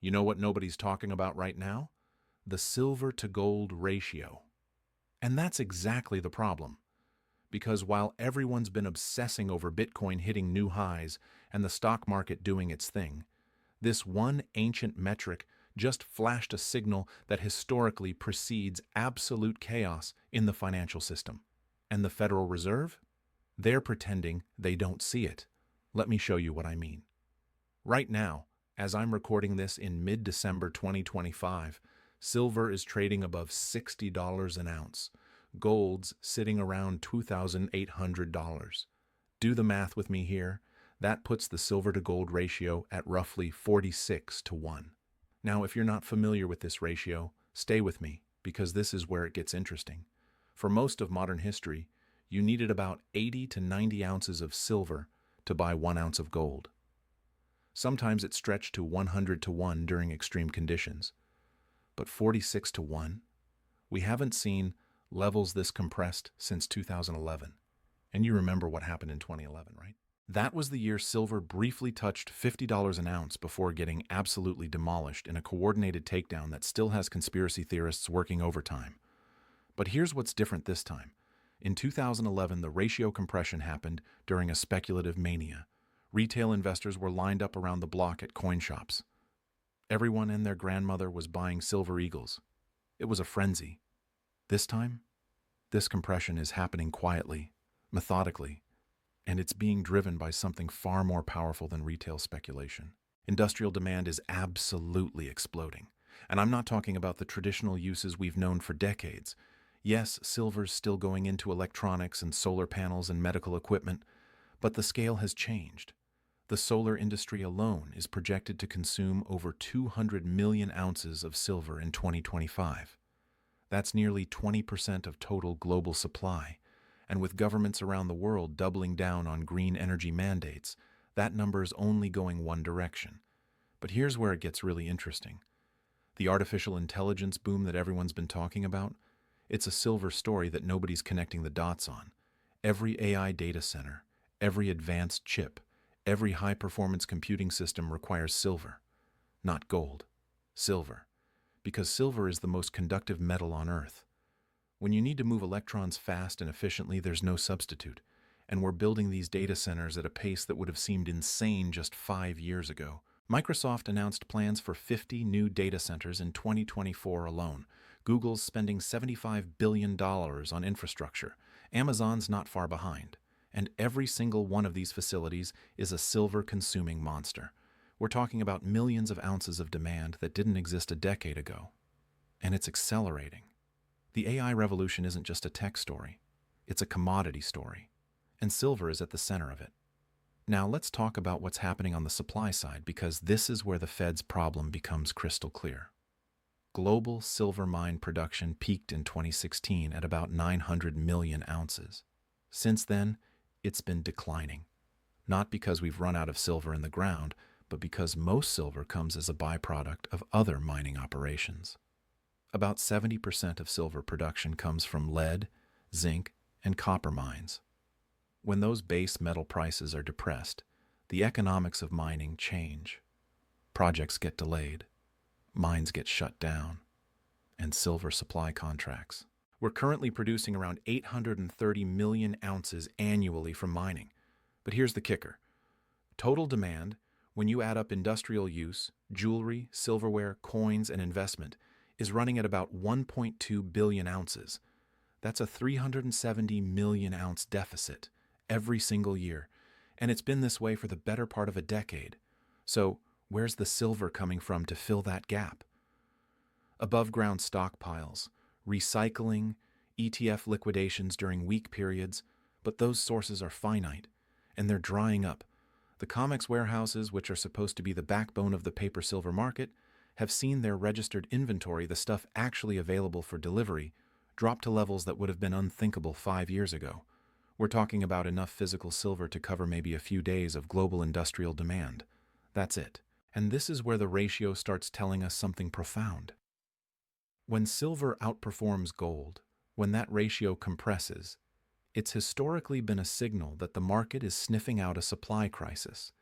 You know what nobody's talking about right now? The silver to gold ratio. And that's exactly the problem. Because while everyone's been obsessing over Bitcoin hitting new highs and the stock market doing its thing, this one ancient metric just flashed a signal that historically precedes absolute chaos in the financial system. And the Federal Reserve? They're pretending they don't see it. Let me show you what I mean. Right now, as I'm recording this in mid-December 2025, silver is trading above $60 an ounce. Gold's sitting around $2,800. Do the math with me here. That puts the silver to gold ratio at roughly 46 to 1. Now, if you're not familiar with this ratio, stay with me, because this is where it gets interesting. For most of modern history, you needed about 80 to 90 ounces of silver to buy 1 ounce of gold. Sometimes it stretched to 100 to 1 during extreme conditions. But 46 to 1? We haven't seen levels this compressed since 2011. And you remember what happened in 2011, right? That was the year silver briefly touched $50 an ounce before getting absolutely demolished in a coordinated takedown that still has conspiracy theorists working overtime. But here's what's different this time. In 2011, the ratio compression happened during a speculative mania. Retail investors were lined up around the block at coin shops. Everyone and their grandmother was buying silver eagles. It was a frenzy. This time, this compression is happening quietly, methodically, and it's being driven by something far more powerful than retail speculation. Industrial demand is absolutely exploding. And I'm not talking about the traditional uses we've known for decades. Yes, silver's still going into electronics and solar panels and medical equipment, but the scale has changed. The solar industry alone is projected to consume over 200 million ounces of silver in 2025. That's nearly 20% of total global supply. And with governments around the world doubling down on green energy mandates, that number is only going one direction. But here's where it gets really interesting. The artificial intelligence boom that everyone's been talking about, it's a silver story that nobody's connecting the dots on. Every AI data center, every advanced chip, every high-performance computing system requires silver. Not gold. Silver. Because silver is the most conductive metal on Earth. When you need to move electrons fast and efficiently, there's no substitute. And we're building these data centers at a pace that would have seemed insane just 5 years ago. Microsoft announced plans for 50 new data centers in 2024 alone. Google's spending $75 billion on infrastructure. Amazon's not far behind. And every single one of these facilities is a silver-consuming monster. We're talking about millions of ounces of demand that didn't exist a decade ago. And it's accelerating. The AI revolution isn't just a tech story. It's a commodity story. And silver is at the center of it. Now let's talk about what's happening on the supply side, because this is where the Fed's problem becomes crystal clear. Global silver mine production peaked in 2016 at about 900 million ounces. Since then, it's been declining. Not because we've run out of silver in the ground, but because most silver comes as a byproduct of other mining operations. About 70% of silver production comes from lead, zinc, and copper mines. When those base metal prices are depressed, the economics of mining change. Projects get delayed, mines get shut down, and silver supply contracts. We're currently producing around 830 million ounces annually from mining. But here's the kicker. Total demand, when you add up industrial use, jewelry, silverware, coins, and investment, is running at about 1.2 billion ounces. That's a 370 million ounce deficit every single year, and it's been this way for the better part of a decade. So, where's the silver coming from to fill that gap? Above-ground stockpiles, recycling, ETF liquidations during weak periods, but those sources are finite, and they're drying up. The COMEX warehouses, which are supposed to be the backbone of the paper-silver market, have seen their registered inventory, the stuff actually available for delivery, drop to levels that would have been unthinkable 5 years ago. We're talking about enough physical silver to cover maybe a few days of global industrial demand. That's it. And this is where the ratio starts telling us something profound. When silver outperforms gold, when that ratio compresses, it's historically been a signal that the market is sniffing out a supply crisis.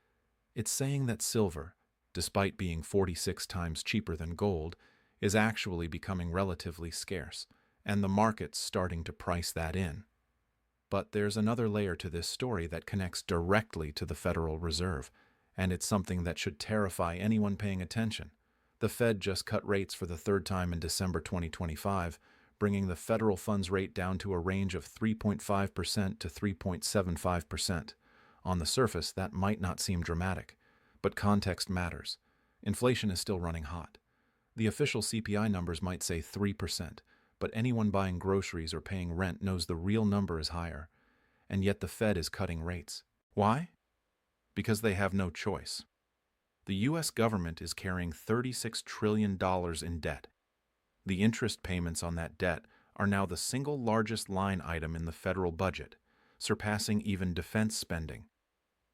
It's saying that silver, despite being 46 times cheaper than gold, is actually becoming relatively scarce, and the market's starting to price that in. But there's another layer to this story that connects directly to the Federal Reserve, and it's something that should terrify anyone paying attention. The Fed just cut rates for the third time in December 2025, bringing the federal funds rate down to a range of 3.5% to 3.75%. On the surface, that might not seem dramatic, but context matters. Inflation is still running hot. The official CPI numbers might say 3%, but anyone buying groceries or paying rent knows the real number is higher, and yet the Fed is cutting rates. Why? Because they have no choice. The U.S. government is carrying $36 trillion in debt. The interest payments on that debt are now the single largest line item in the federal budget, surpassing even defense spending.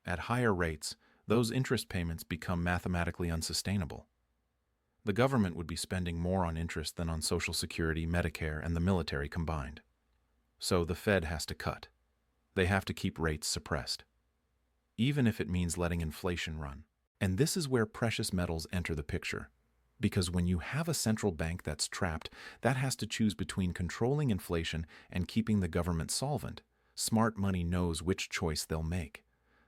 At higher rates, those interest payments become mathematically unsustainable. The government would be spending more on interest than on Social Security, Medicare, and the military combined. So the Fed has to cut. They have to keep rates suppressed, even if it means letting inflation run. And this is where precious metals enter the picture. Because when you have a central bank that's trapped, that has to choose between controlling inflation and keeping the government solvent. Smart money knows which choice they'll make.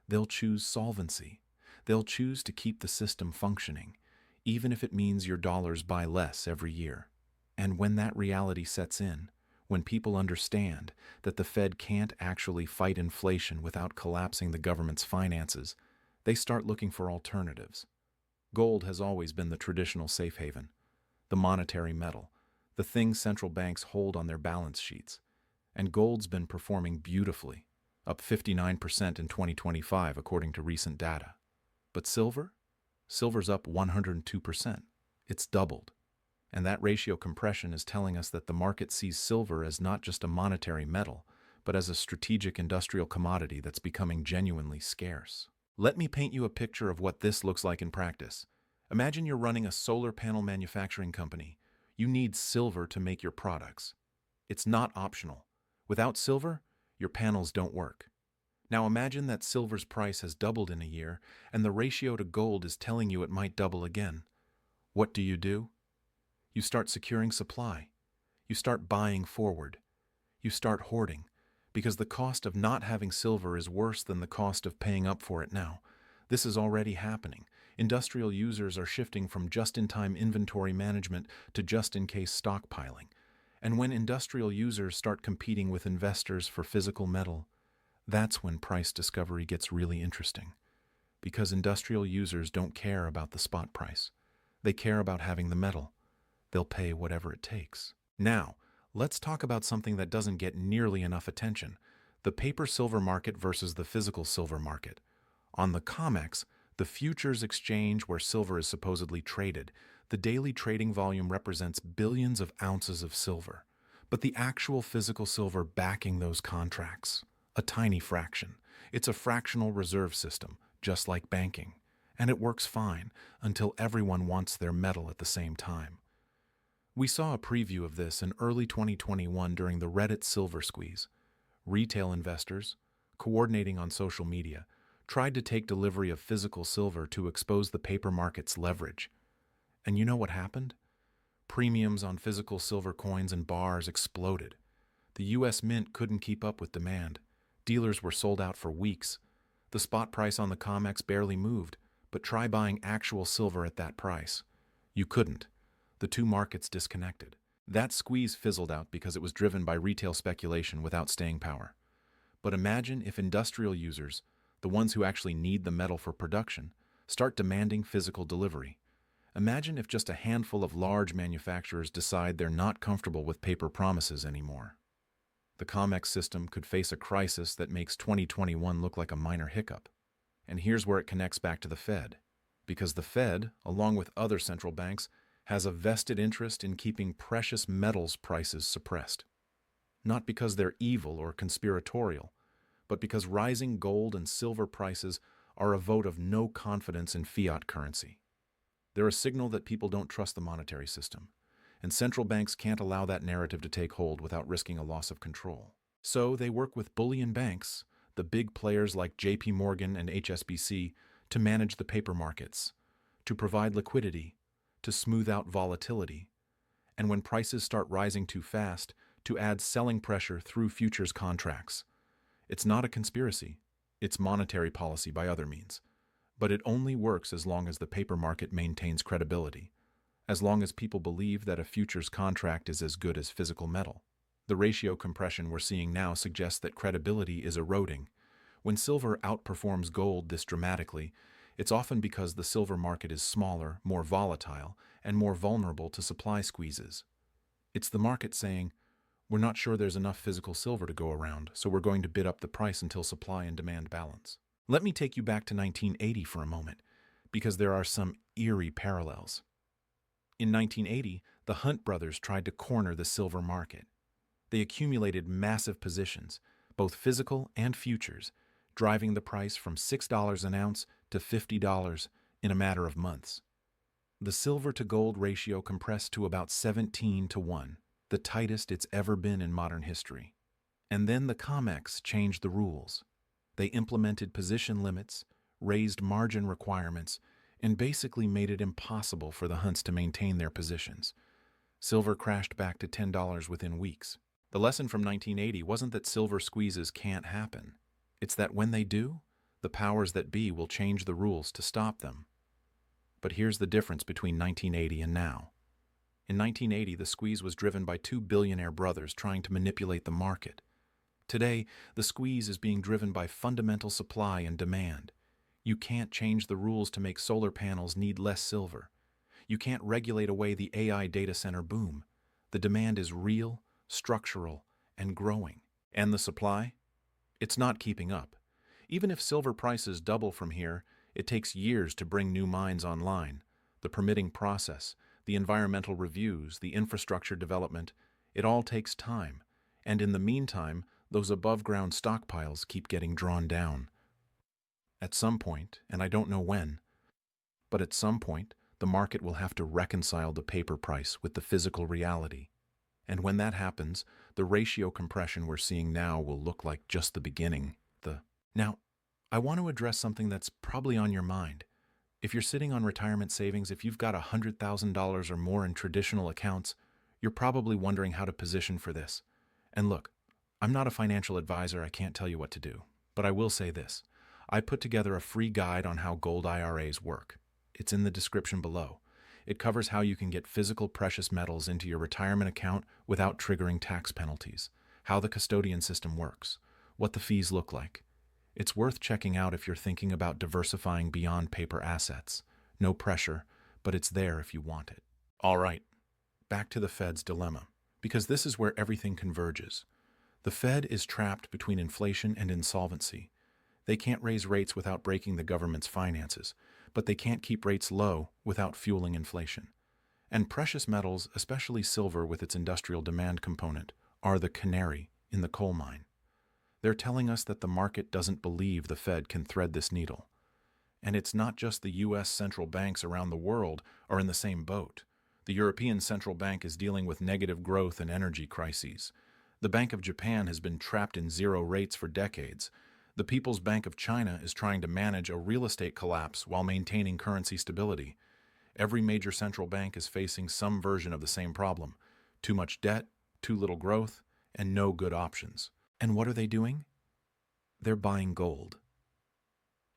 They'll choose solvency. They'll choose to keep the system functioning, even if it means your dollars buy less every year. And when that reality sets in, when people understand that the Fed can't actually fight inflation without collapsing the government's finances, they start looking for alternatives. Gold has always been the traditional safe haven, the monetary metal, the thing central banks hold on their balance sheets. And gold's been performing beautifully, up 59% in 2025 according to recent data. But silver? Silver's up 102%. It's doubled. And that ratio compression is telling us that the market sees silver as not just a monetary metal, but as a strategic industrial commodity that's becoming genuinely scarce. Let me paint you a picture of what this looks like in practice. Imagine you're running a solar panel manufacturing company. You need silver to make your products. It's not optional. Without silver, your panels don't work. Now imagine that silver's price has doubled in a year, and the ratio to gold is telling you it might double again. What do? You start securing supply. You start buying forward. You start hoarding, because the cost of not having silver is worse than the cost of paying up for it now. This is already happening. Industrial users are shifting from just-in-time inventory management to just-in-case stockpiling. And when industrial users start competing with investors for physical metal, that's when price discovery gets really interesting. Because industrial users don't care about the spot price. They care about having the metal. They'll pay whatever it takes. Now, let's talk about something that doesn't get nearly enough attention: the paper silver market versus the physical silver market. On the COMEX, the futures exchange where silver is supposedly traded, the daily trading volume represents billions of ounces of silver. But the actual physical silver backing those contracts, a tiny fraction. It's a fractional reserve system, just like banking. And it works fine until everyone wants their metal at the same time. We saw a preview of this in early 2021 during the Reddit silver squeeze. Retail investors, coordinating on social media, tried to take delivery of physical silver to expose the paper market's leverage. And you know what happened? Premiums on physical silver coins and bars exploded. The U.S. Mint couldn't keep up with demand. Dealers were sold out for weeks. The spot price on the COMEX barely moved, but try buying actual silver at that price. You couldn't. The two markets disconnected. That squeeze fizzled out because it was driven by retail speculation without staying power. But imagine if industrial users, the ones who actually need the metal for production, start demanding physical delivery. Imagine if just a handful of large manufacturers decide they're not comfortable with paper promises anymore. The COMEX system could face a crisis that makes 2021 look like a minor hiccup. And here's where it connects back to the Fed. Because the Fed, along with other central banks, has a vested interest in keeping precious metals prices suppressed. Not because they're evil or conspiratorial, but because rising gold and silver prices are a vote of no confidence in fiat currency. They're a signal that people don't trust the monetary system, and central banks can't allow that narrative to take hold without risking a loss of control. So they work with bullion banks, the big players like JP Morgan and HSBC, to manage the paper markets, to provide liquidity, to smooth out volatility, and when prices start rising too fast, to add selling pressure through futures contracts. It's not a conspiracy. It's monetary policy by other means. But it only works as long as the paper market maintains credibility, as long as people believe that a futures contract is as good as physical metal. The ratio compression we're seeing now suggests that credibility is eroding. When silver outperforms gold this dramatically, it's often because the silver market is smaller, more volatile, and more vulnerable to supply squeezes. It's the market saying, we're not sure there's enough physical silver to go around, so we're going to bid up the price until supply and demand balance. Let me take you back to 1980 for a moment, because there are some eerie parallels. In 1980, the Hunt brothers tried to corner the silver market. They accumulated massive positions, both physical and futures, driving the price from $6 an ounce to $50 in a matter of months. The silver-to-gold ratio compressed to about 17-1, the tightest it's ever been in modern history. And then the COMEX changed the rules. They implemented position limits, raised margin requirements, and basically made it impossible for the Hunts to maintain their positions. Silver crashed back to $10 within weeks. The lesson from 1980 wasn't that silver squeezes can't happen. It's that when they do, the powers that be will change the rules to stop them. But here's the difference between 1980 and now. In 1980, the squeeze was driven by two billionaire brothers trying to manipulate the market. Today, the squeeze is being driven by fundamental supply and demand. You can't change the rules to make solar panels need less silver. You can't regulate away the AI data center boom. The demand is real, structural, and growing. And the supply? It's not keeping up. Even if silver prices double from here, it takes years to bring new mines online. The permitting process, the environmental reviews, the infrastructure development, it all takes time. And in the meantime, those above-ground stockpiles keep getting drawn down. At some point, and I don't know when, but at some point, the market will have to reconcile the paper price with the physical reality. And when that happens, the ratio compression we're seeing now will look like just the beginning. Now, I want to address something that's probably on your mind. If you're sitting on retirement savings, if you've got $100,000 or more in traditional accounts, you're probably wondering how to position for this. And look, I'm not a financial advisor, I can't tell you what to do. But I will say this. I put together a free guide on how gold IRAs work. It's in the description below. It covers how you can get physical precious metals into your retirement account without triggering tax penalties, how the custodian system works, what the fees look like. It's worth checking out if you're thinking about diversifying beyond paper assets. No pressure, but it's there if you want it. All right, back to the Fed's dilemma, because this is where everything converges. The Fed is trapped between inflation and insolvency. They can't raise rates without breaking the government's finances, but they can't keep rates low without fueling inflation. And precious metals, especially silver with its industrial demand component, are the canary in the coal mine. They're telling us that the market doesn't believe the Fed can thread this needle. And it's not just the U.S. central banks around the world are in the same boat. The European Central Bank is dealing with negative growth and energy crises. The Bank of Japan has been trapped in zero rates for decades. The People's Bank of China is trying to manage a real estate collapse while maintaining currency stability. Every major central bank is facing some version of the same problem. Too much debt, too little growth, and no good options. And what are they doing? They're buying gold.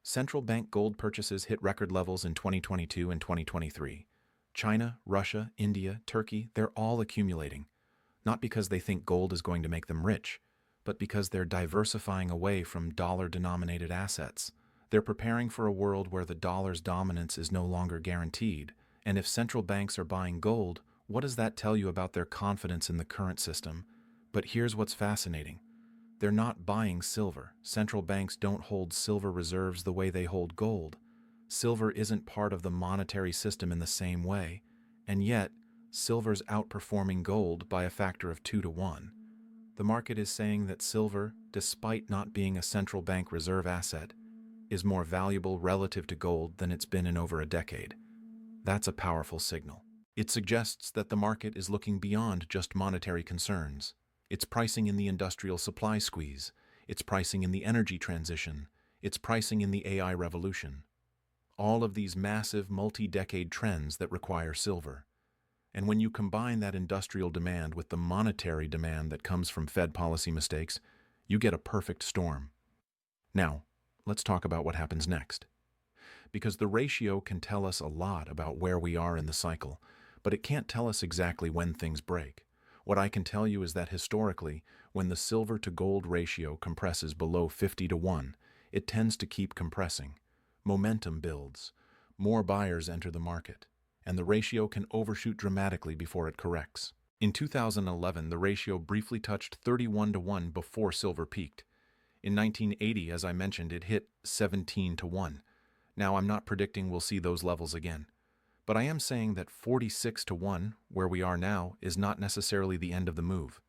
Central bank gold purchases hit record levels in 2022 and 2023. China, Russia, India, Turkey, they're all accumulating. Not because they think gold is going to make them rich, but because they're diversifying away from dollar-denominated assets. They're preparing for a world where the dollar's dominance is no longer guaranteed. And if central banks are buying gold, what does that tell you about their confidence in the current system? But here's what's fascinating. They're not buying silver. Central banks don't hold silver reserves the way they hold gold. Silver isn't part of the monetary system in the same way, and yet, silver's outperforming gold by a factor of 2-1. The market is saying that silver, despite not being a central bank reserve asset, is more valuable relative to gold than it's been in over a decade. That's a powerful signal. It suggests that the market is looking beyond just monetary concerns. It's pricing in the industrial supply squeeze. It's pricing in the energy transition. It's pricing in the AI revolution. All of these massive multi-decade trends that require silver. And when you combine that industrial demand with the monetary demand that comes from Fed policy mistakes, you get a perfect storm. Now, let's talk about what happens next. Because the ratio can tell us a lot about where we are in the cycle, but it can't tell us exactly when things break. What I can tell you is that historically, when the silver to gold ratio compresses below 50 to 1, it tends to keep compressing. Momentum builds. More buyers enter the market, and the ratio can overshoot dramatically before it corrects. In 2011, the ratio briefly touched 31 to 1 before silver peaked. In 1980, as I mentioned, it hit 17 to 1. Now, I'm not predicting we'll see those levels again, but I am saying that 46 to 1, where we are now, is not necessarily the end of the move.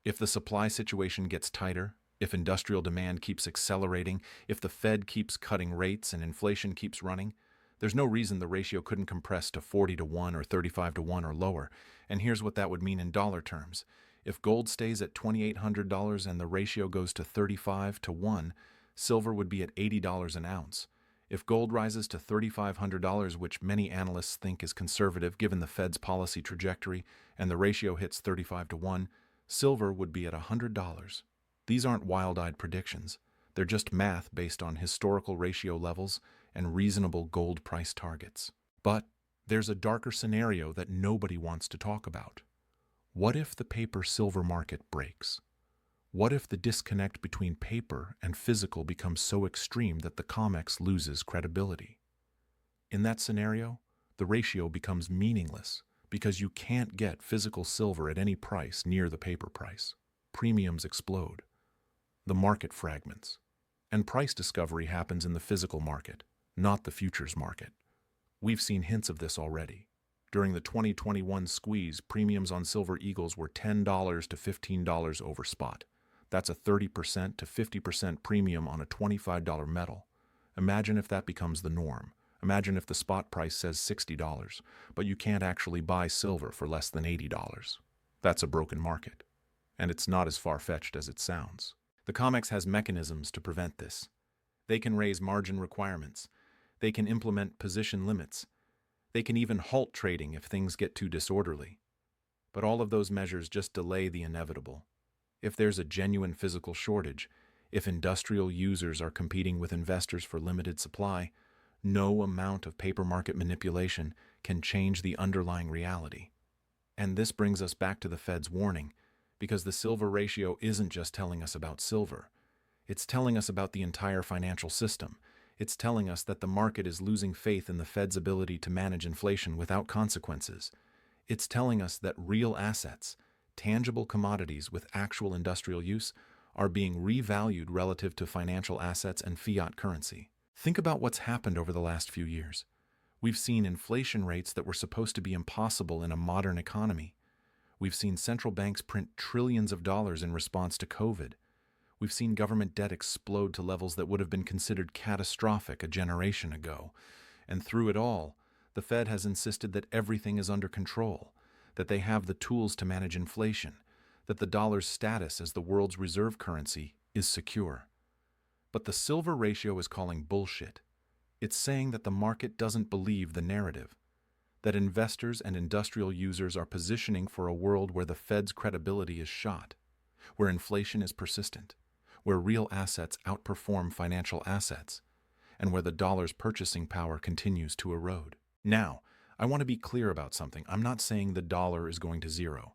If the supply situation gets tighter, if industrial demand keeps accelerating, if the Fed keeps cutting rates and inflation keeps running, there's no reason the ratio couldn't compress to 40 to 1 or 35 to 1 or lower. And here's what that would mean in dollar terms. If gold stays at $2,800 and the ratio goes to 35 to 1, silver would be at $80 an ounce. If gold rises to $3,500, which many analysts think is conservative given the Fed's policy trajectory, and the ratio hits 35 to 1, silver would be at $100. These aren't wild-eyed predictions. They're just math based on historical ratio levels and reasonable gold price targets. But there's a darker scenario that nobody wants to talk about. What if the paper-silver market breaks? What if the disconnect between paper and physical becomes so extreme that the COMEX loses credibility? In that scenario, the ratio becomes meaningless because you can't get physical silver at any price near the paper price. Premiums explode. The market fragments. And price discovery happens in the physical market, not the futures market. We've seen hints of this already. During the 2021 squeeze, premiums on silver eagles were $10 to $15 over spot. That's a 30% to 50% premium on a $25 metal. Imagine if that becomes the norm. Imagine if the spot price says $60, but you can't actually buy silver for less than $80. That's a broken market. And it's not as far-fetched as it sounds. The COMEX has mechanisms to prevent this. They can raise margin requirements. They can implement position limits. They can even halt trading if things get too disorderly. But all of those measures just delay the inevitable. If there's a genuine physical shortage, if industrial users are competing with investors for limited supply, no amount of paper market manipulation can change the underlying reality. And this brings us back to the Fed's warning, because the silver ratio isn't just telling us about silver. It's telling us about the entire financial system. It's telling us that the market is losing faith in the Fed's ability to manage inflation without consequences. It's telling us that real assets, tangible commodities with actual industrial use, are being revalued relative to financial assets and fiat currency. Think about what's happened over the last few years. We've seen inflation rates that were supposed to be impossible in a modern economy. We've seen central banks print trillions of dollars in response to COVID. We've seen government debt explode to levels that would have been considered catastrophic a generation ago. And through it all, the Fed has insisted that everything is under control, that they have the tools to manage inflation, that the dollar's status as the world's reserve currency is secure. But the silver ratio is calling bullshit. It's saying that the market doesn't believe the narrative, that investors and industrial users are positioning for a world where the Fed's credibility is shot, where inflation is persistent, where real assets outperform financial assets, and where the dollar's purchasing power continues to erode. Now, I want to be clear about something. I'm not saying the dollar is going to zero.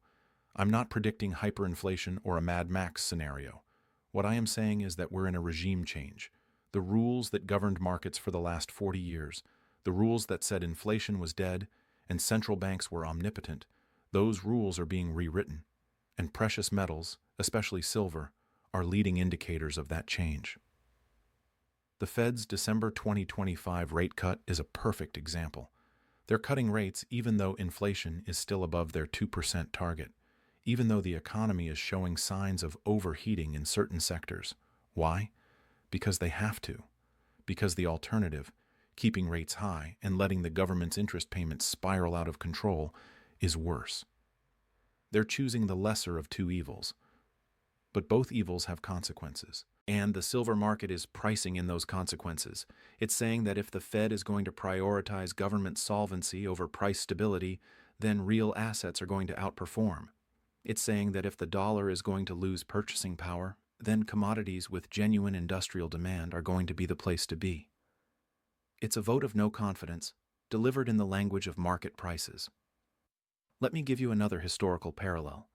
I'm not predicting hyperinflation or a Mad Max scenario. What I am saying is that we're in a regime change. The rules that governed markets for the last 40 years, the rules that said inflation was dead and central banks were omnipotent, those rules are being rewritten. And precious metals, especially silver, are leading indicators of that change. The Fed's December 2025 rate cut is a perfect example. They're cutting rates even though inflation is still above their 2% target, even though the economy is showing signs of overheating in certain sectors. Why? Because they have to. Because the alternative, keeping rates high and letting the government's interest payments spiral out of control, is worse. They're choosing the lesser of two evils. But both evils have consequences. And the silver market is pricing in those consequences. It's saying that if the Fed is going to prioritize government solvency over price stability, then real assets are going to outperform. It's saying that if the dollar is going to lose purchasing power, then commodities with genuine industrial demand are going to be the place to be. It's a vote of no confidence, delivered in the language of market prices. Let me give you another historical parallel.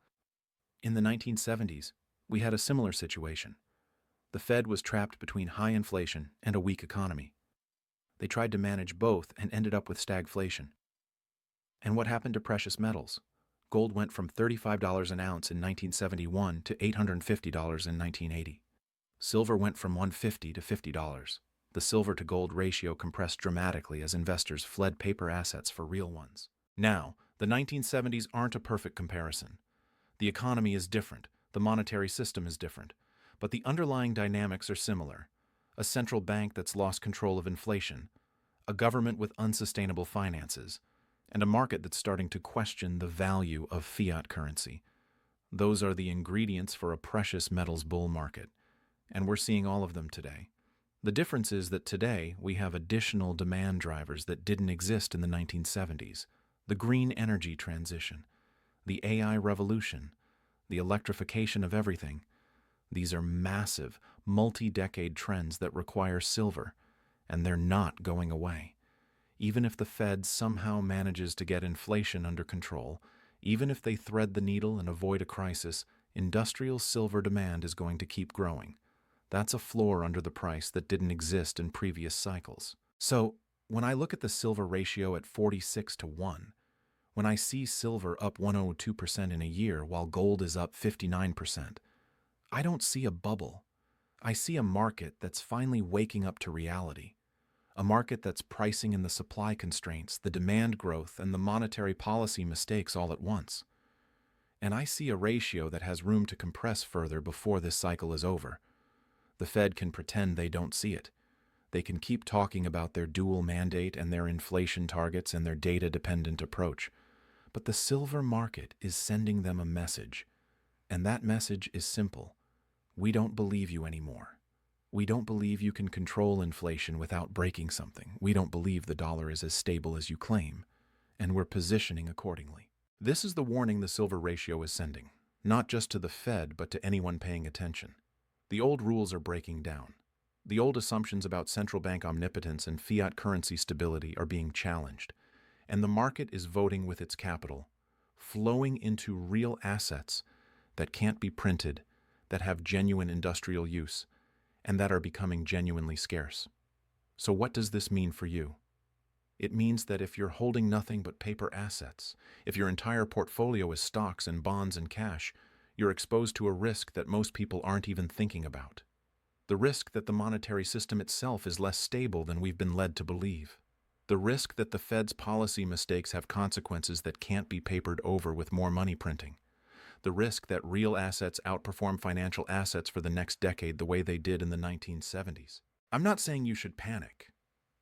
In the 1970s, we had a similar situation. The Fed was trapped between high inflation and a weak economy. They tried to manage both and ended up with stagflation. And what happened to precious metals? Gold went from $35 an ounce in 1971 to $850 in 1980. Silver went from $150 to $50. The silver-to-gold ratio compressed dramatically as investors fled paper assets for real ones. Now, the 1970s aren't a perfect comparison. The economy is different, the monetary system is different, but the underlying dynamics are similar. A central bank that's lost control of inflation, a government with unsustainable finances, and a market that's starting to question the value of fiat currency. Those are the ingredients for a precious metals bull market, and we're seeing all of them today. The difference is that today we have additional demand drivers that didn't exist in the 1970s. The green energy transition, the AI revolution, the electrification of everything. These are massive, multi-decade trends that require silver, and they're not going away. Even if the Fed somehow manages to get inflation under control, even if they thread the needle and avoid a crisis, industrial silver demand is going to keep growing. That's a floor under the price that didn't exist in previous cycles. So, when I look at the silver ratio at 46-1, when I see silver up 102% in a year while gold is up 59%, I don't see a bubble. I see a market that's finally waking up to reality. A market that's pricing in the supply constraints, the demand growth, and the monetary policy mistakes all at once. And I see a ratio that has room to compress further before this cycle is over. The Fed can pretend they don't see it. They can keep talking about their dual mandate and their inflation targets and their data-dependent approach. But the silver market is sending them a message. And that message is simple. We don't believe you anymore. We don't believe you can control inflation without breaking something. We don't believe the dollar is as stable as you claim. And we're positioning accordingly. This is the warning the silver ratio is sending, not just to the Fed, but to anyone paying attention. The old rules are breaking down. The old assumptions about central bank omnipotence and fiat currency stability are being challenged. And the market is voting with its capital, flowing into real assets that can't be printed, that have genuine industrial use, and that are becoming genuinely scarce. So what does this mean for you? It means that if you're holding nothing but paper assets, if your entire portfolio is stocks and bonds and cash, you're exposed to a risk that most people aren't even thinking about. The risk that the monetary system itself is less stable than we've been led to believe. The risk that the Fed's policy mistakes have consequences that can't be papered over with more money printing. The risk that real assets outperform financial assets for the next decade the way they did in the 1970s. I'm not saying you should panic.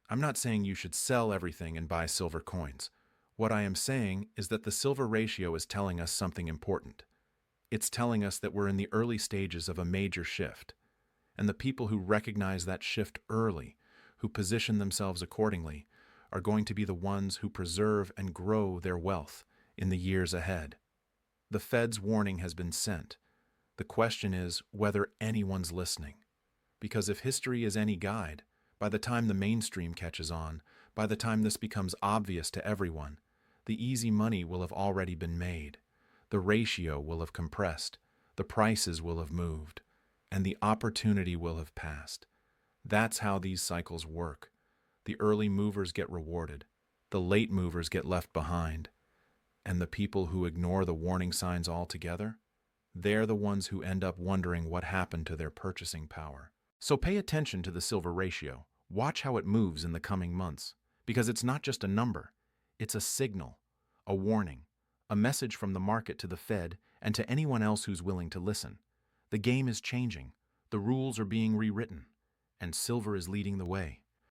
I'm not saying you should sell everything and buy silver coins. What I am saying is that the silver ratio is telling us something important. It's telling us that we're in the early stages of a major shift. And the people who recognize that shift early, who position themselves accordingly, are going to be the ones who preserve and grow their wealth in the years ahead. The Fed's warning has been sent. The question is whether anyone's listening. Because if history is any guide, by the time the mainstream catches on, by the time this becomes obvious to everyone, the easy money will have already been made. The ratio will have compressed. The prices will have moved. And the opportunity will have passed. That's how these cycles work. The early movers get rewarded. The late movers get left behind. And the people who ignore the warning signs altogether, they're the ones who end up wondering what happened to their purchasing power. So pay attention to the silver ratio. Watch how it moves in the coming months. Because it's not just a number. It's a signal, a warning, a message from the market to the Fed and to anyone else who's willing to listen. The game is changing. The rules are being rewritten. And silver is leading the way.